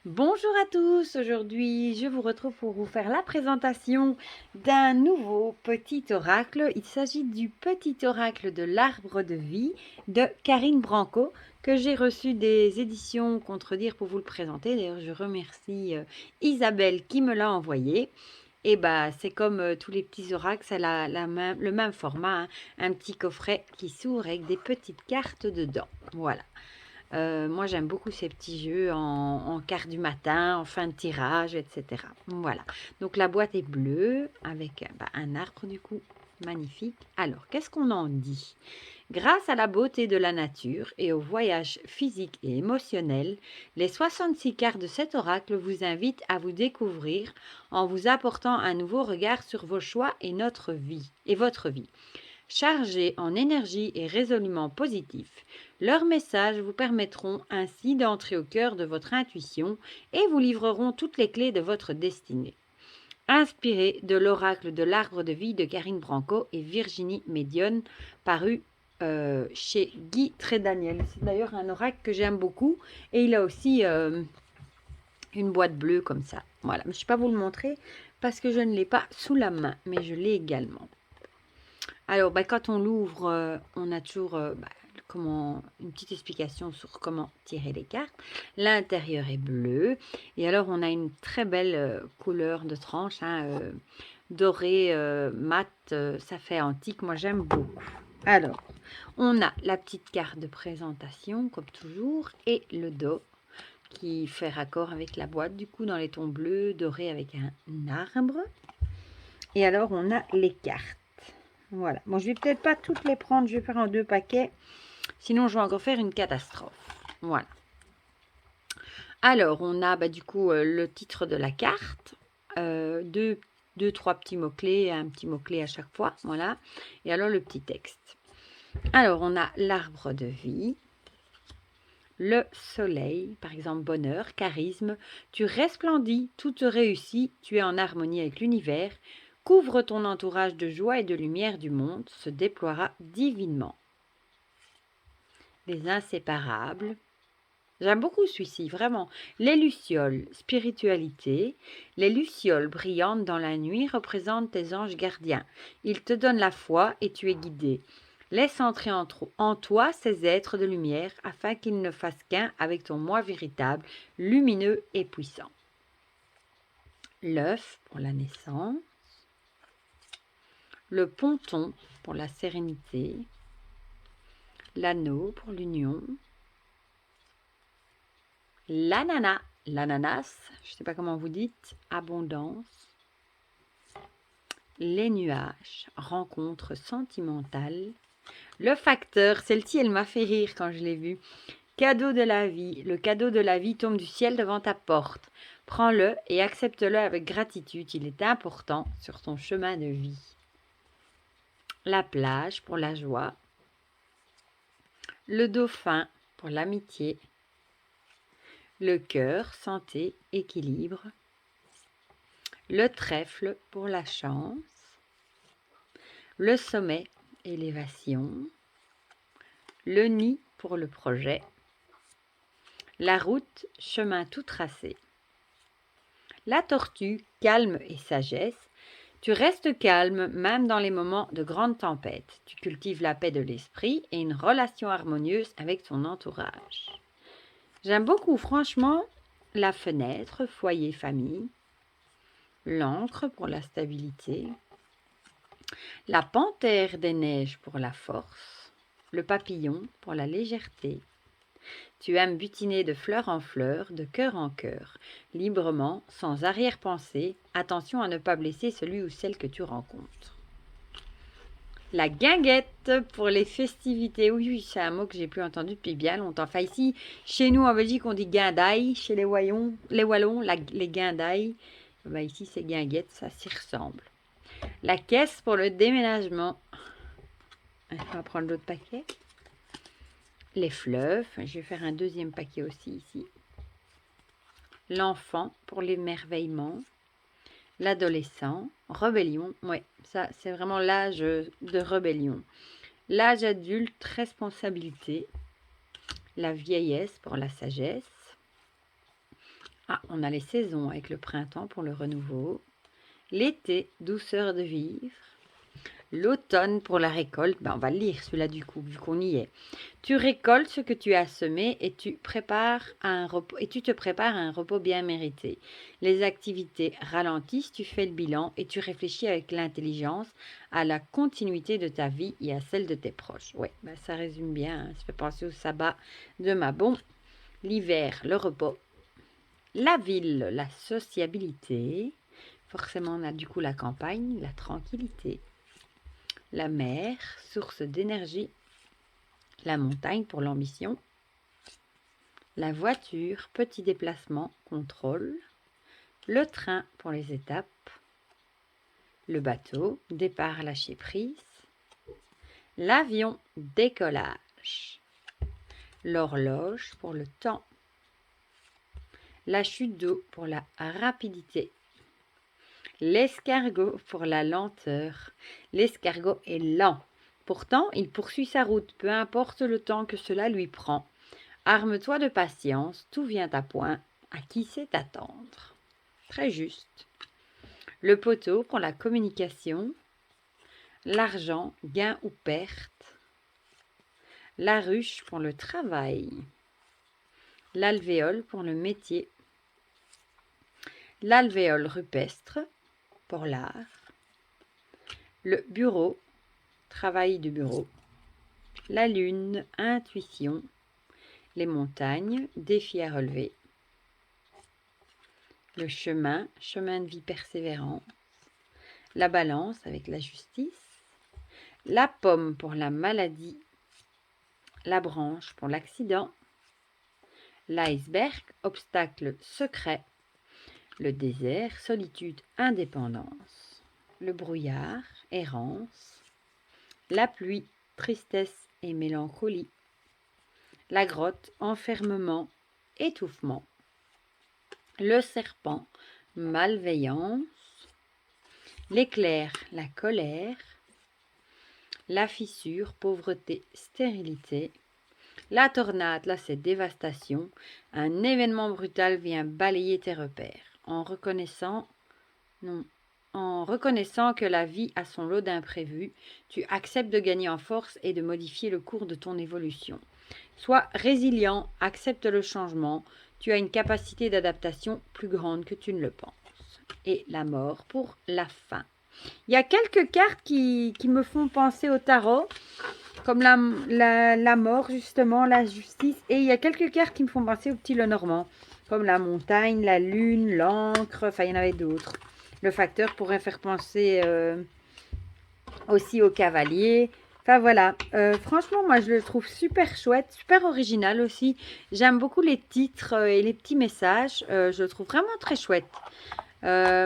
Bonjour à tous, aujourd'hui je vous retrouve pour vous faire la présentation d'un nouveau petit oracle. Il s'agit du petit oracle de l'arbre de vie de Karine Branco que j'ai reçu des éditions Contredire pour vous le présenter. D'ailleurs je remercie Isabelle qui me l'a envoyé. Et bah c'est comme tous les petits oracles, ça a le même format, hein, un petit coffret qui s'ouvre avec des petites cartes dedans. Voilà. Moi, j'aime beaucoup ces petits jeux en quart du matin, en fin de tirage, etc. Voilà. Donc, la boîte est bleue avec un arbre du coup. Magnifique. Alors, qu'est-ce qu'on en dit? Grâce à la beauté de la nature et au voyage physique et émotionnel, les 66 cartes de cet oracle vous invitent à vous découvrir en vous apportant un nouveau regard sur vos choix et notre vie et votre vie. Chargés en énergie et résolument positifs, leurs messages vous permettront ainsi d'entrer au cœur de votre intuition et vous livreront toutes les clés de votre destinée. Inspiré de l'oracle de l'arbre de vie de Karine Branco et Virginie Médione, paru chez Guy Trédaniel. C'est d'ailleurs un oracle que j'aime beaucoup et il a aussi une boîte bleue comme ça. Voilà, mais je ne vais pas vous le montrer parce que je ne l'ai pas sous la main, mais je l'ai également. Alors, quand on l'ouvre, on a toujours une petite explication sur comment tirer les cartes. L'intérieur est bleu. Et alors, on a une très belle couleur de tranche, doré, mat, ça fait antique. Moi, j'aime beaucoup. Alors, on a la petite carte de présentation, comme toujours, et le dos qui fait raccord avec la boîte, du coup, dans les tons bleus, dorés avec un arbre. Et alors, on a les cartes. Voilà. Bon, je vais peut-être pas toutes les prendre. Je vais faire en 2 paquets. Sinon, je vais encore faire une catastrophe. Voilà. Alors, on a du coup le titre de la carte. Deux, trois petits mots-clés. Un petit mot-clé à chaque fois. Voilà. Et alors, le petit texte. Alors, on a l'arbre de vie. Le soleil, par exemple, bonheur, charisme. Tu resplendis, tout te réussit. Tu es en harmonie avec l'univers. Couvre ton entourage de joie et de lumière du monde, se déploiera divinement. Les inséparables. J'aime beaucoup celui-ci, vraiment. Les lucioles, spiritualité. Les lucioles brillantes dans la nuit représentent tes anges gardiens. Ils te donnent la foi et tu es guidé. Laisse entrer en toi ces êtres de lumière afin qu'ils ne fassent qu'un avec ton moi véritable, lumineux et puissant. L'œuf pour la naissance. Le ponton pour la sérénité. L'anneau pour l'union. L'ananas, l'ananas, je ne sais pas comment vous dites, abondance. Les nuages, rencontre sentimentale. Le facteur, celle-ci, elle m'a fait rire quand je l'ai vue. Cadeau de la vie, le cadeau de la vie tombe du ciel devant ta porte. Prends-le et accepte-le avec gratitude, il est important sur ton chemin de vie. La plage pour la joie. Le dauphin pour l'amitié. Le cœur, santé, équilibre. Le trèfle pour la chance. Le sommet, élévation. Le nid pour le projet. La route, chemin tout tracé. La tortue, calme et sagesse. Tu restes calme même dans les moments de grande tempête. Tu cultives la paix de l'esprit et une relation harmonieuse avec ton entourage. J'aime beaucoup, franchement, la fenêtre, foyer, famille. L'encre pour la stabilité. La panthère des neiges pour la force. Le papillon pour la légèreté. Tu aimes butiner de fleur en fleur, de cœur en cœur, librement, sans arrière-pensée. Attention à ne pas blesser celui ou celle que tu rencontres. La guinguette pour les festivités. Oui, c'est un mot que j'ai plus entendu depuis bien longtemps. Enfin, ici, chez nous en Belgique, on dit guindaille. Chez les Wallons, les guindailles. Ici, c'est guinguette, ça s'y ressemble. La caisse pour le déménagement. On va prendre l'autre paquet. Les fleuves. Je vais faire un deuxième paquet aussi ici. L'enfant pour l'émerveillement. L'adolescent. Rébellion. Ouais, ça, c'est vraiment l'âge de rébellion. L'âge adulte, responsabilité. La vieillesse pour la sagesse. Ah, on a les saisons avec le printemps pour le renouveau. L'été, douceur de vivre. L'automne pour la récolte. Ben, on va le lire celui-là du coup, vu qu'on y est. Tu récoltes ce que tu as semé et tu te prépares à un repos bien mérité. Les activités ralentissent, tu fais le bilan et tu réfléchis avec l'intelligence à la continuité de ta vie et à celle de tes proches. Oui, ben ça résume bien, hein. Ça fait penser au sabbat de Mabon. L'hiver, le repos. La ville, la sociabilité. Forcément, on a du coup la campagne, la tranquillité. La mer, source d'énergie. La montagne pour l'ambition. La voiture, petit déplacement, contrôle. Le train pour les étapes. Le bateau, départ lâcher prise. L'avion, décollage. L'horloge pour le temps. La chute d'eau pour la rapidité. L'escargot pour la lenteur. L'escargot est lent. Pourtant, il poursuit sa route, peu importe le temps que cela lui prend. Arme-toi de patience, tout vient à point. À qui sait attendre? Très juste. Le poteau pour la communication. L'argent, gain ou perte. La ruche pour le travail. L'alvéole pour le métier. L'alvéole rupestre pour l'art. Le bureau, travail de bureau. La lune, intuition. Les montagnes, défis à relever. Le chemin, chemin de vie persévérant. La balance avec la justice. La pomme pour la maladie. La branche pour l'accident. L'iceberg, obstacle secret. Le désert, solitude, indépendance. Le brouillard, errance. La pluie, tristesse et mélancolie. La grotte, enfermement, étouffement. Le serpent, malveillance. L'éclair, la colère. La fissure, pauvreté, stérilité. La tornade, là c'est dévastation. Un événement brutal vient balayer tes repères. En reconnaissant que la vie a son lot d'imprévus, tu acceptes de gagner en force et de modifier le cours de ton évolution. Sois résilient, accepte le changement. Tu as une capacité d'adaptation plus grande que tu ne le penses. Et la mort pour la fin. Il y a quelques cartes qui me font penser au tarot, comme la mort justement, la justice. Et il y a quelques cartes qui me font penser au petit Lenormand, comme la montagne, la lune, l'encre, enfin il y en avait d'autres. Le facteur pourrait faire penser aussi au cavalier. Enfin voilà, franchement moi je le trouve super chouette, super original aussi. J'aime beaucoup les titres et les petits messages, je le trouve vraiment très chouette.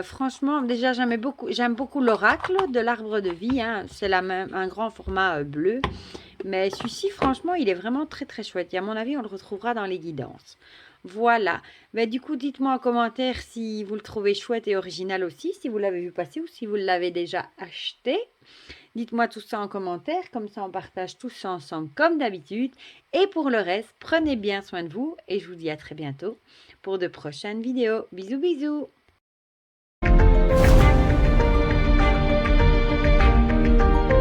Franchement, déjà j'aime beaucoup l'oracle de l'arbre de vie, hein. C'est un grand format bleu. Mais celui-ci, franchement, il est vraiment très très chouette. Et à mon avis, on le retrouvera dans les guidances. Voilà. Ben, du coup, dites-moi en commentaire si vous le trouvez chouette et original aussi, si vous l'avez vu passer ou si vous l'avez déjà acheté. Dites-moi tout ça en commentaire, comme ça on partage tout ça ensemble comme d'habitude. Et pour le reste, prenez bien soin de vous et je vous dis à très bientôt pour de prochaines vidéos. Bisous bisous!